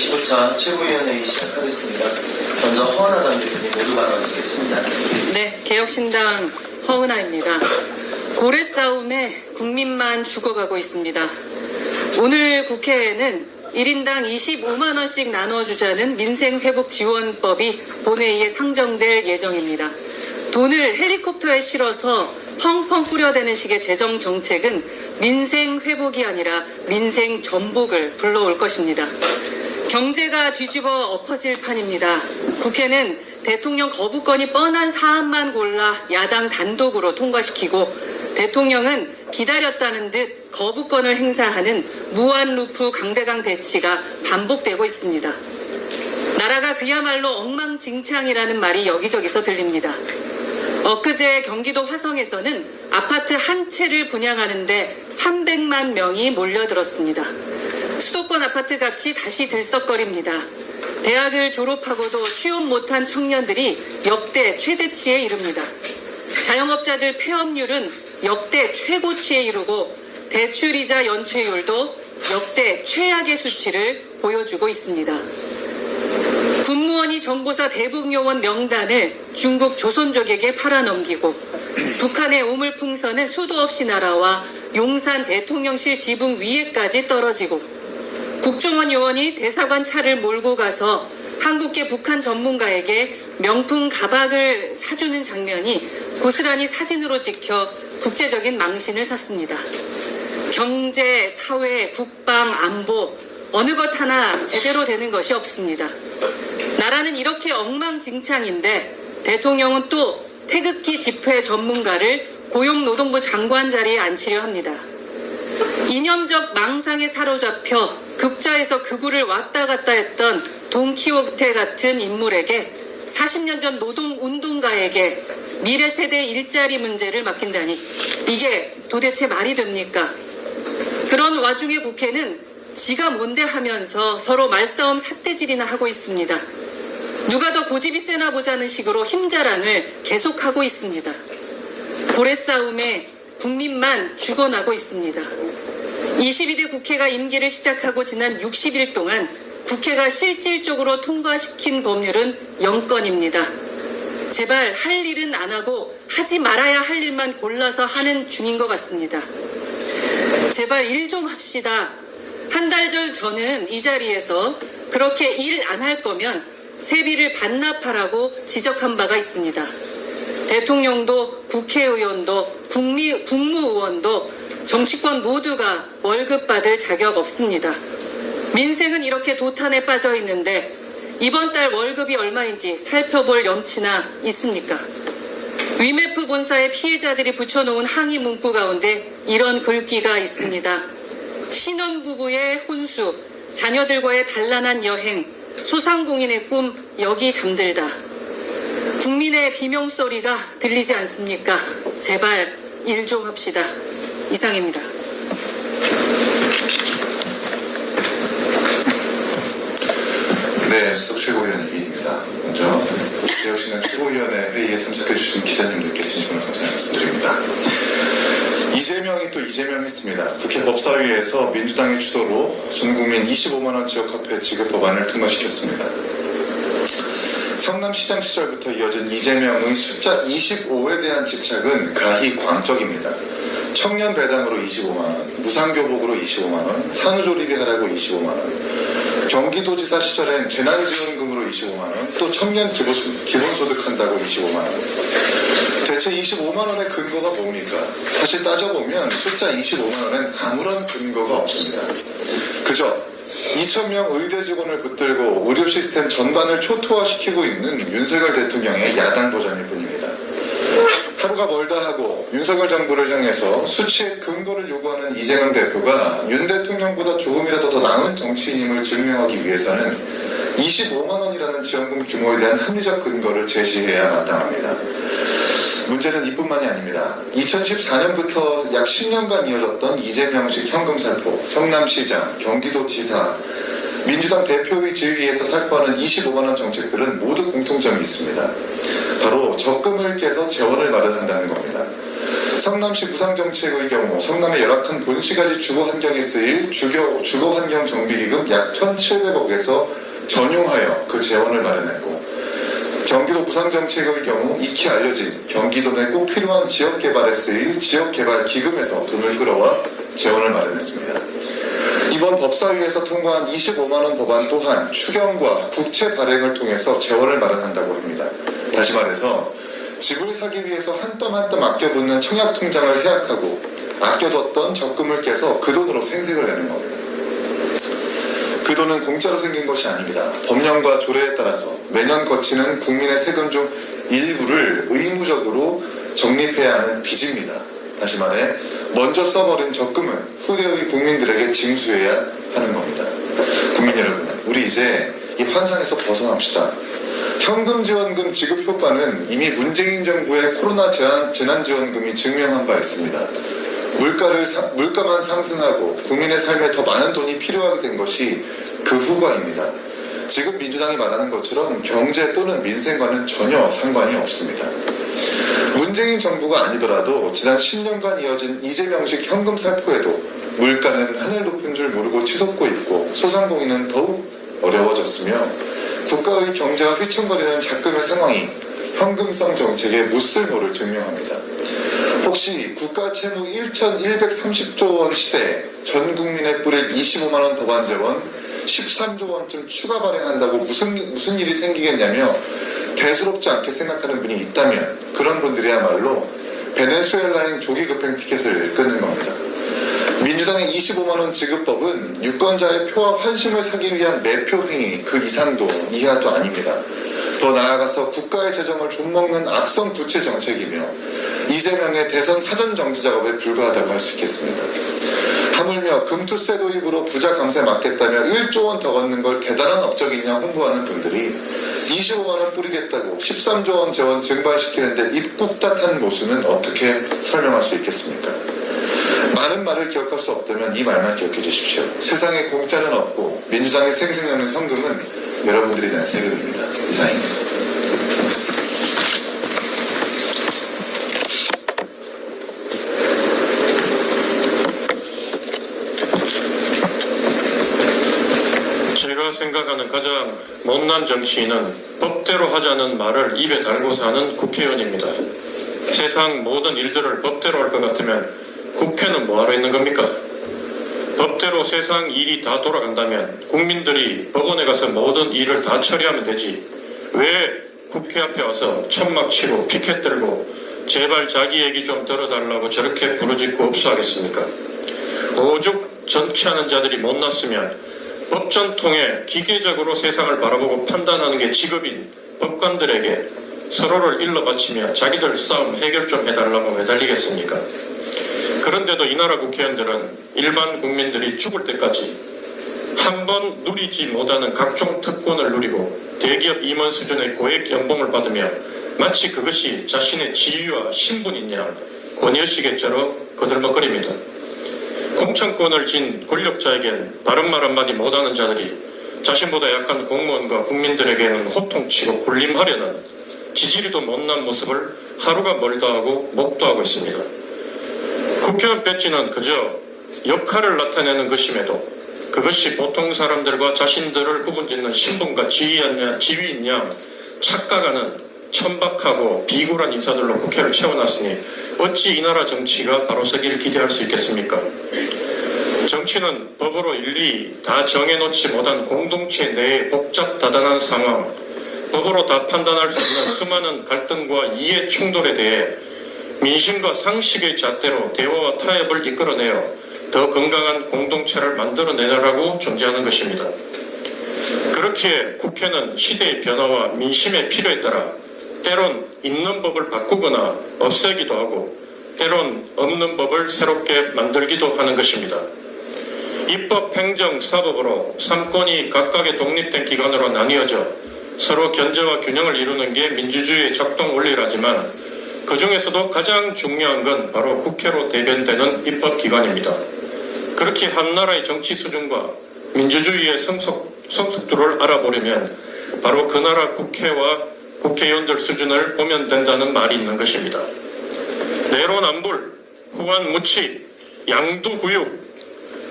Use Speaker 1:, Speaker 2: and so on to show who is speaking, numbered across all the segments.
Speaker 1: 제25차 최고위원회의 시작하겠습니다. 먼저 허은하 당대표님 모두 발언드리겠습니다.
Speaker 2: 네, 개혁신당 허은하입니다. 고래 싸움에 국민만 죽어가고 있습니다. 오늘 국회에는 1인당 25만 원씩 나눠주자는 민생회복지원법이 본회의에 상정될 예정입니다. 돈을 헬리콥터에 실어서 펑펑 뿌려대는 식의 재정 정책은 민생 회복이 아니라 민생 전복을 불러올 것입니다. 경제가 뒤집어 엎어질 판입니다. 국회는 대통령 거부권이 뻔한 사안만 골라 야당 단독으로 통과시키고 대통령은 기다렸다는 듯 거부권을 행사하는 무한 루프 강대강 대치가 반복되고 있습니다. 나라가 그야말로 엉망진창이라는 말이 여기저기서 들립니다. 엊그제 경기도 화성에서는 아파트 한 채를 분양하는데 300만 명이 몰려들었습니다. 수도권 아파트 값이 다시 들썩거립니다. 대학을 졸업하고도 취업 못한 청년들이 역대 최대치에 이릅니다. 자영업자들 폐업률은 역대 최고치에 이르고 대출이자 연체율도 역대 최악의 수치를 보여주고 있습니다. 군무원이 정보사 대북요원 명단을 중국 조선족에게 팔아넘기고 북한의 오물풍선은 수도 없이 날아와 용산 대통령실 지붕 위에까지 떨어지고 국정원 요원이 대사관 차를 몰고 가서 한국계 북한 전문가에게 명품 가방을 사주는 장면이 고스란히 사진으로 찍혀 국제적인 망신을 샀습니다. 경제, 사회, 국방, 안보 어느 것 하나 제대로 되는 것이 없습니다. 나라는 이렇게 엉망진창인데 대통령은 또 태극기 집회 전문가를 고용노동부 장관 자리에 앉히려 합니다. 이념적 망상에 사로잡혀 극자에서 극우를 왔다 갔다 했던 돈키호테 같은 인물에게 40년 전 노동운동가에게 미래 세대 일자리 문제를 맡긴다니 이게 도대체 말이 됩니까? 그런 와중에 국회는 지가 뭔데 하면서 서로 말싸움 삿대질이나 하고 있습니다. 누가 더 고집이 세나 보자는 식으로 힘자랑을 계속하고 있습니다. 고래 싸움에 국민만 죽어나고 있습니다. 22대 국회가 임기를 시작하고 지난 60일 동안 국회가 실질적으로 통과시킨 법률은 0건입니다. 제발 할 일은 안 하고 하지 말아야 할 일만 골라서 하는 중인 것 같습니다. 제발 일 좀 합시다. 한 달 전 저는 이 자리에서 그렇게 일 안 할 거면 세비를 반납하라고 지적한 바가 있습니다. 대통령도 국회의원도 국무의원도 정치권 모두가 월급 받을 자격 없습니다. 민생은 이렇게 도탄에 빠져 있는데 이번 달 월급이 얼마인지 살펴볼 염치나 있습니까? 위메프 본사의 피해자들이 붙여놓은 항의 문구 가운데 이런 글귀가 있습니다. 신혼부부의 혼수, 자녀들과의 단란한 여행, 소상공인의 꿈 여기 잠들다. 국민의 비명소리가 들리지 않습니까? 제발 일 좀 합시다. 이상입니다.
Speaker 3: 네, 수석 최고위원 이기입니다. 먼저 개혁신당 최고위원회 회의에 참석해주신 기자님들께 진심으로 감사의 말씀드립니다. 이재명이 또 이재명했습니다. 국회 법사위에서 민주당의 주도로 전국민 25만원 지역화폐 지급 법안을 통과시켰습니다. 성남시장 시절부터 이어진 이재명의 숫자 25에 대한 집착은 가히 광적입니다. 청년 배당으로 25만원, 무상교복으로 25만원, 산후조리비 하라고 25만원, 경기도지사 시절엔 재난지원금으로 25만원, 또 청년 기본소득 한다고 25만원. 대체 25만원의 근거가 뭡니까? 사실 따져보면 숫자 25만원엔 아무런 근거가 없습니다. 그저 2,000명 의대 직원을 붙들고 의료 시스템 전반을 초토화시키고 있는 윤석열 대통령의 야당 도전일 뿐입니다. 하루가 멀다 하고 윤석열 정부를 향해서 수치의 근거를 요구하는 이재명 대표가 윤 대통령보다 조금이라도 더 나은 정치인임을 증명하기 위해서는 25만원이라는 지원금 규모에 대한 합리적 근거를 제시해야 마땅합니다. 문제는 이뿐만이 아닙니다. 2014년부터 약 10년간 이어졌던 이재명식 현금 살포, 성남시장, 경기도지사, 민주당 대표의 지휘에서 살포하는 25만원 정책들은 모두 공통점이 있습니다. 바로 적금을 깨서 재원을 마련한다는 겁니다. 성남시 무상정책의 경우 성남의 열악한 본시가지 주거 환경에 쓰일 주거 환경 정비기금 약 1,700억에서 전용하여 그 재원을 마련했고, 경기도 무상정책의 경우 익히 알려진 경기도 내 꼭 필요한 지역개발에 쓰일 지역개발기금에서 돈을 끌어와 재원을 마련했습니다. 이번 법사위에서 통과한 25만원 법안 또한 추경과 국채 발행을 통해서 재원을 마련한다고 합니다. 다시 말해서 집을 사기 위해서 한 땀 한 땀 아껴붓는 청약통장을 해약하고 아껴뒀던 적금을 깨서 그 돈으로 생색을 내는 겁니다. 그 돈은 공짜로 생긴 것이 아닙니다. 법령과 조례에 따라서 매년 거치는 국민의 세금 중 일부를 의무적으로 적립해야 하는 빚입니다. 다시 말해 먼저 써버린 적금은 후대의 국민들에게 징수해야 하는 겁니다. 국민 여러분, 우리 이제 이 환상에서 벗어납시다. 현금지원금 지급 효과는 이미 문재인 정부의 코로나 재난지원금이 증명한 바 있습니다. 물가만 상승하고 국민의 삶에 더 많은 돈이 필요하게 된 것이 그 후과입니다. 지금 민주당이 말하는 것처럼 경제 또는 민생과는 전혀 상관이 없습니다. 문재인 정부가 아니더라도 지난 10년간 이어진 이재명식 현금 살포에도 물가는 하늘 높은 줄 모르고 치솟고 있고 소상공인은 더욱 어려워졌으며 국가의 경제가 휘청거리는 작금의 상황이 현금성 정책의 무쓸모를 증명합니다. 혹시 국가 채무 1,130조 원 시대에 전 국민에 뿌릴 25만원 법안 재원 13조 원쯤 추가 발행한다고 무슨 일이 생기겠냐며 대수롭지 않게 생각하는 분이 있다면 그런 분들이야말로 베네수엘라행 조기 급행 티켓을 끊는 겁니다. 민주당의 25만원 지급법은 유권자의 표와 환심을 사기 위한 매표 행위 그 이상도 이하도 아닙니다. 더 나아가서 국가의 재정을 좀먹는 악성 부채 정책이며 이재명의 대선 사전 정치 작업에 불과하다고 할 수 있겠습니다. 하물며 금투세 도입으로 부자 감세 막겠다며 1조 원 더 걷는 걸 대단한 업적이냐 홍보하는 분들이 25만원 뿌리겠다고 13조 원 재원 증발시키는데 입국탓한 모습은 어떻게 설명할 수 있겠습니까? 많은 말을 기억할 수 없다면 이 말만 기억해 주십시오. 세상에 공짜는 없고 민주당의 생생하는 현금은 여러분들이 낸 세금입니다. 이상입니다.
Speaker 4: 제가 생각하는 가장 못난 정치인은 법대로 하자는 말을 입에 달고 사는 국회의원입니다. 세상 모든 일들을 법대로 할 것 같으면 국회는 뭐하러 있는 겁니까? 법대로 세상 일이 다 돌아간다면 국민들이 법원에 가서 모든 일을 다 처리하면 되지, 왜 국회 앞에 와서 천막 치고 피켓 들고 제발 자기 얘기 좀 들어달라고 저렇게 부르짖고 업소하겠습니까? 오죽 정치하는 자들이 못났으면 법전 통해 기계적으로 세상을 바라보고 판단하는 게 직업인 법관들에게 서로를 일러 바치며 자기들 싸움 해결 좀 해달라고 매달리겠습니까? 그런데도 이 나라 국회의원들은 일반 국민들이 죽을 때까지 한 번 누리지 못하는 각종 특권을 누리고 대기업 임원 수준의 고액 연봉을 받으며 마치 그것이 자신의 지위와 신분인 양 권위의식에 거들먹거립니다. 공천권을 진 권력자에겐 바른 말 한마디 못하는 자들이 자신보다 약한 공무원과 국민들에게는 호통치고 군림하려는 지지리도 못난 모습을 하루가 멀다 하고 못도 하고 있습니다. 국회의원 배지는 그저 역할을 나타내는 것임에도 그것이 보통 사람들과 자신들을 구분짓는 신분과 지위인 양 착각하는 천박하고 비굴한 인사들로 국회를 채워놨으니 어찌 이 나라 정치가 바로 서기를 기대할 수 있겠습니까? 정치는 법으로 일일이 다 정해놓지 못한 공동체 내의 복잡다단한 상황, 법으로 다 판단할 수 있는 수많은 갈등과 이해 충돌에 대해 민심과 상식의 잣대로 대화와 타협을 이끌어내어 더 건강한 공동체를 만들어내라고 존재하는 것입니다. 그렇기에 국회는 시대의 변화와 민심의 필요에 따라 때론 있는 법을 바꾸거나 없애기도 하고 때론 없는 법을 새롭게 만들기도 하는 것입니다. 입법, 행정, 사법으로 3권이 각각의 독립된 기관으로 나뉘어져 서로 견제와 균형을 이루는 게 민주주의의 작동 원리라지만 그 중에서도 가장 중요한 건 바로 국회로 대변되는 입법기관입니다. 그렇게 한 나라의 정치 수준과 민주주의의 성숙도를 알아보려면 바로 그 나라 국회와 국회의원들 수준을 보면 된다는 말이 있는 것입니다. 내로남불, 후한무치, 양두구육.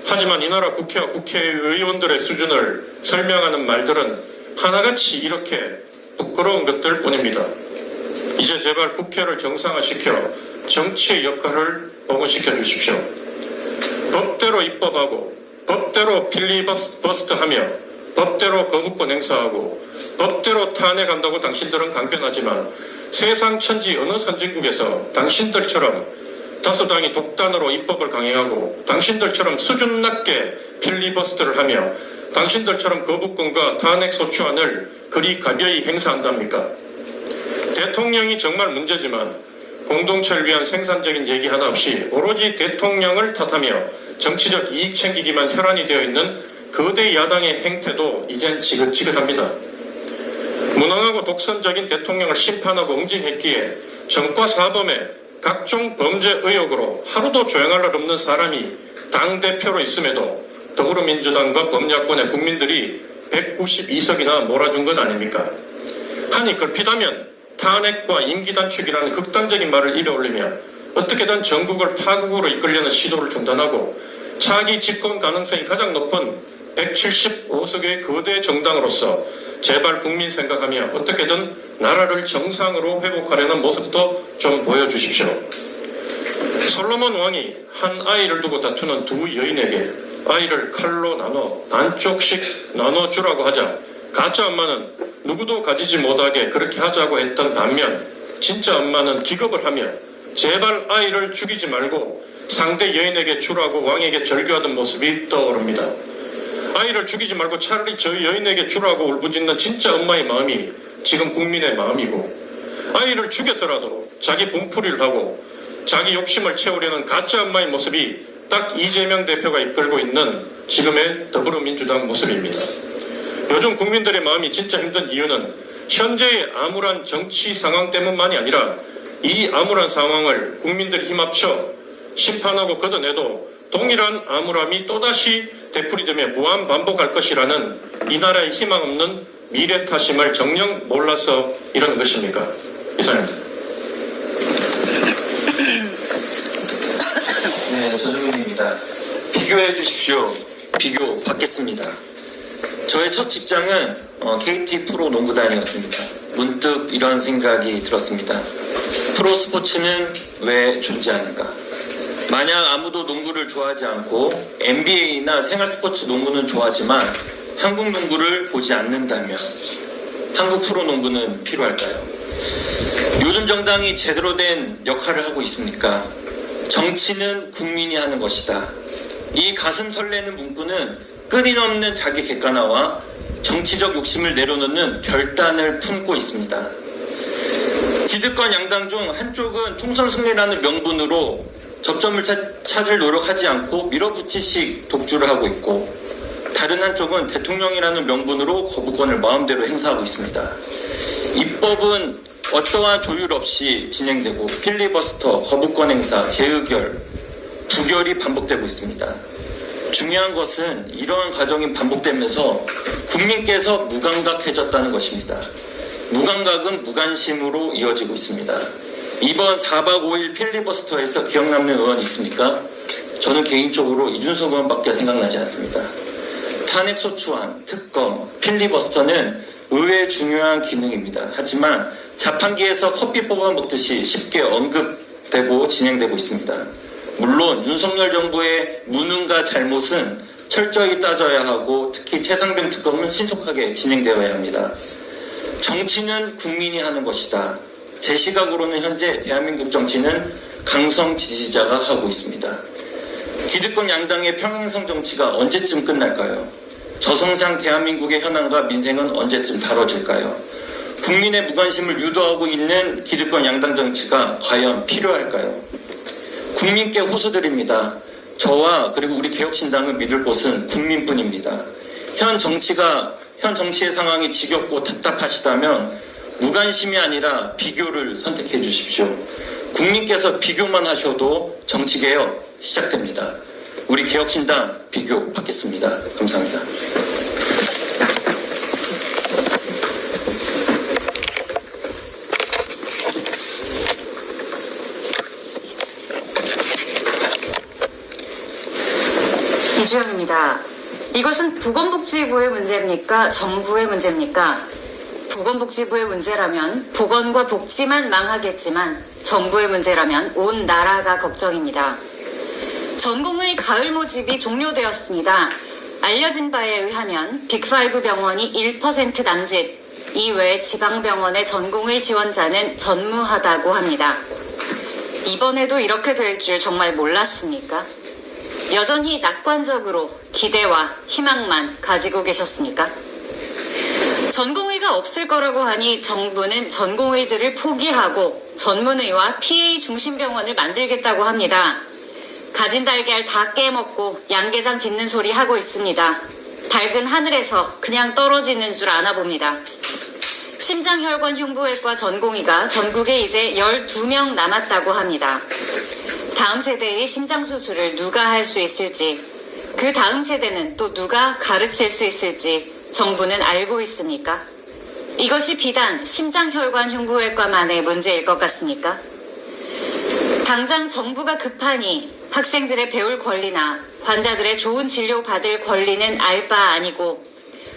Speaker 4: 하지만 이 나라 국회와 국회의원들의 수준을 설명하는 말들은 하나같이 이렇게 부끄러운 것들 뿐입니다. 이제 제발 국회를 정상화시켜 정치의 역할을 복원시켜 주십시오. 법대로 입법하고 법대로 필리버스터하며 법대로 거부권 행사하고 법대로 탄핵한다고 당신들은 강변하지만 세상 천지 어느 선진국에서 당신들처럼 다수당이 독단으로 입법을 강행하고 당신들처럼 수준 낮게 필리버스터를 하며 당신들처럼 거부권과 탄핵 소추안을 그리 가벼이 행사한답니까? 대통령이 정말 문제지만 공동체를 위한 생산적인 얘기 하나 없이 오로지 대통령을 탓하며 정치적 이익 챙기기만 혈안이 되어 있는 거대 야당의 행태도 이젠 지긋지긋합니다. 무능하고 독선적인 대통령을 심판하고 응징했기에 정과 사범의 각종 범죄 의혹으로 하루도 조용할 날 없는 사람이 당대표로 있음에도 더불어민주당과 범야권의 국민들이 192석이나 몰아준 것 아닙니까? 한이 걸핏하면 탄핵과 임기 단축이라는 극단적인 말을 입에 올리며 어떻게든 전국을 파국으로 이끌려는 시도를 중단하고 차기 집권 가능성이 가장 높은 175석의 거대 정당으로서 제발 국민 생각하며 어떻게든 나라를 정상으로 회복하려는 모습도 좀 보여주십시오. 솔로몬 왕이 한 아이를 두고 다투는 두 여인에게 아이를 칼로 나눠 반쪽씩 나눠주라고 하자 가짜 엄마는 누구도 가지지 못하게 그렇게 하자고 했던 반면 진짜 엄마는 기겁을 하며 제발 아이를 죽이지 말고 상대 여인에게 주라고 왕에게 절규하던 모습이 떠오릅니다. 아이를 죽이지 말고 차라리 저 여인에게 주라고 울부짖는 진짜 엄마의 마음이 지금 국민의 마음이고 아이를 죽여서라도 자기 분풀이를 하고 자기 욕심을 채우려는 가짜 엄마의 모습이 딱 이재명 대표가 이끌고 있는 지금의 더불어민주당 모습입니다. 요즘 국민들의 마음이 진짜 힘든 이유는 현재의 암울한 정치 상황 때문만이 아니라 이 암울한 상황을 국민들이 힘합쳐 심판하고 걷어내도 동일한 암울함이 또다시 되풀이되며 무한 반복할 것이라는 이 나라의 희망 없는 미래타심을 정녕 몰라서 이런 것입니까? 이상입니다.
Speaker 1: 네, 조정민입니다. 비교해 주십시오. 비교 받겠습니다. 저의 첫 직장은 KT 프로 농구단이었습니다. 문득 이런 생각이 들었습니다. 프로 스포츠는 왜 존재하는가? 만약 아무도 농구를 좋아하지 않고 NBA나 생활스포츠 농구는 좋아하지만 한국 농구를 보지 않는다면 한국 프로농구는 필요할까요? 요즘 정당이 제대로 된 역할을 하고 있습니까? 정치는 국민이 하는 것이다. 이 가슴 설레는 문구는 끊임없는 자기 객관화와 정치적 욕심을 내려놓는 결단을 품고 있습니다. 기득권 양당 중 한쪽은 총선 승리라는 명분으로 접점을 찾을 노력하지 않고 밀어붙이식 독주를 하고 있고 다른 한쪽은 대통령이라는 명분으로 거부권을 마음대로 행사하고 있습니다. 입법은 어떠한 조율 없이 진행되고 필리버스터, 거부권 행사, 재의결, 부결이 반복되고 있습니다. 중요한 것은 이러한 과정이 반복되면서 국민께서 무감각해졌다는 것입니다. 무감각은 무관심으로 이어지고 있습니다. 이번 4박 5일 필리버스터에서 기억남는 의원이 있습니까? 저는 개인적으로 이준석 의원밖에 생각나지 않습니다. 탄핵소추안, 특검, 필리버스터는 의외의 중요한 기능입니다. 하지만 자판기에서 커피 뽑아 먹듯이 쉽게 언급되고 진행되고 있습니다. 물론 윤석열 정부의 무능과 잘못은 철저히 따져야 하고 특히 최상병 특검은 신속하게 진행되어야 합니다. 정치는 국민이 하는 것이다. 제 시각으로는 현재 대한민국 정치는 강성 지지자가 하고 있습니다. 기득권 양당의 평행성 정치가 언제쯤 끝날까요? 저성장 대한민국의 현안과 민생은 언제쯤 다뤄질까요? 국민의 무관심을 유도하고 있는 기득권 양당 정치가 과연 필요할까요? 국민께 호소드립니다. 저와 그리고 우리 개혁신당은 믿을 곳은 국민뿐입니다. 현 정치의 상황이 지겹고 답답하시다면 무관심이 아니라 비교를 선택해 주십시오. 국민께서 비교만 하셔도 정치개혁 시작됩니다. 우리 개혁신당 비교 받겠습니다. 감사합니다.
Speaker 5: 이주영입니다. 이것은 보건복지부의 문제입니까? 정부의 문제입니까? 보건복지부의 문제라면 보건과 복지만 망하겠지만 정부의 문제라면 온 나라가 걱정입니다. 전공의 가을 모집이 종료되었습니다. 알려진 바에 의하면 빅5 병원이 1% 남짓, 이외 지방병원의 전공의 지원자는 전무하다고 합니다. 이번에도 이렇게 될 줄 정말 몰랐습니까? 여전히 낙관적으로 기대와 희망만 가지고 계셨습니까? 전공의가 없을 거라고 하니 정부는 전공의들을 포기하고 전문의와 PA 중심병원을 만들겠다고 합니다. 가진 달걀 다 깨먹고 양계장 짓는 소리 하고 있습니다. 밝은 하늘에서 그냥 떨어지는 줄 아나 봅니다. 심장혈관 흉부외과 전공의가 전국에 이제 12명 남았다고 합니다. 다음 세대의 심장 수술을 누가 할 수 있을지, 그 다음 세대는 또 누가 가르칠 수 있을지 정부는 알고 있습니까? 이것이 비단 심장혈관 흉부외과만의 문제일 것 같습니까? 당장 정부가 급하니 학생들의 배울 권리나 환자들의 좋은 진료 받을 권리는 알 바 아니고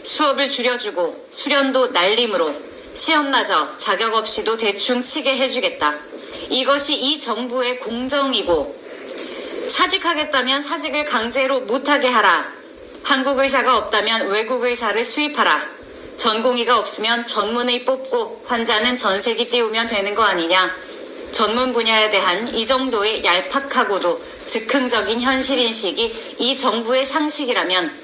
Speaker 5: 수업을 줄여주고 수련도 날림으로 시험마저 자격 없이도 대충 치게 해주겠다. 이것이 이 정부의 공정이고, 사직하겠다면 사직을 강제로 못하게 하라. 한국 의사가 없다면 외국 의사를 수입하라. 전공의가 없으면 전문의 뽑고 환자는 전세기 띄우면 되는 거 아니냐. 전문 분야에 대한 이 정도의 얄팍하고도 즉흥적인 현실인식이 이 정부의 상식이라면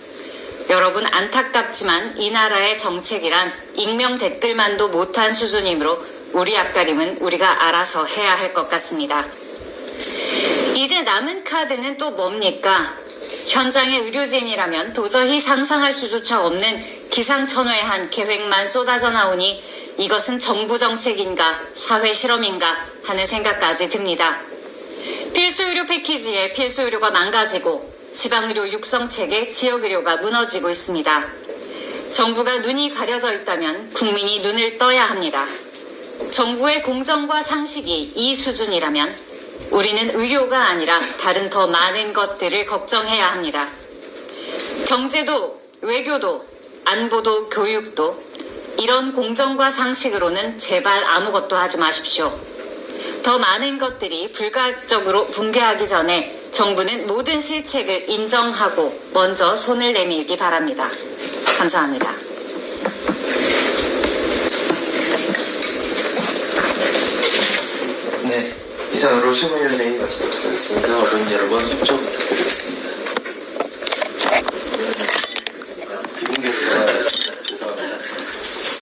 Speaker 5: 여러분 안타깝지만 이 나라의 정책이란 익명 댓글만도 못한 수준이므로 우리 앞가림은 우리가 알아서 해야 할 것 같습니다. 이제 남은 카드는 또 뭡니까? 현장의 의료진이라면 도저히 상상할 수조차 없는 기상천외한 계획만 쏟아져 나오니 이것은 정부 정책인가 사회 실험인가 하는 생각까지 듭니다. 필수 의료 패키지에 필수 의료가 망가지고 지방의료 육성체계 지역의료가 무너지고 있습니다. 정부가 눈이 가려져 있다면 국민이 눈을 떠야 합니다. 정부의 공정과 상식이 이 수준이라면 우리는 의료가 아니라 다른 더 많은 것들을 걱정해야 합니다. 경제도, 외교도, 안보도, 교육도 이런 공정과 상식으로는 제발 아무것도 하지 마십시오. 더 많은 것들이 불가역적으로 붕괴하기 전에 정부는 모든 실책을 인정하고 먼저 손을 내밀기 바랍니다. 감사합니다.
Speaker 6: 네, 이상으로 21명이 마치도록 하겠습니다. 어른 여러분 협조 부탁드리겠습니다.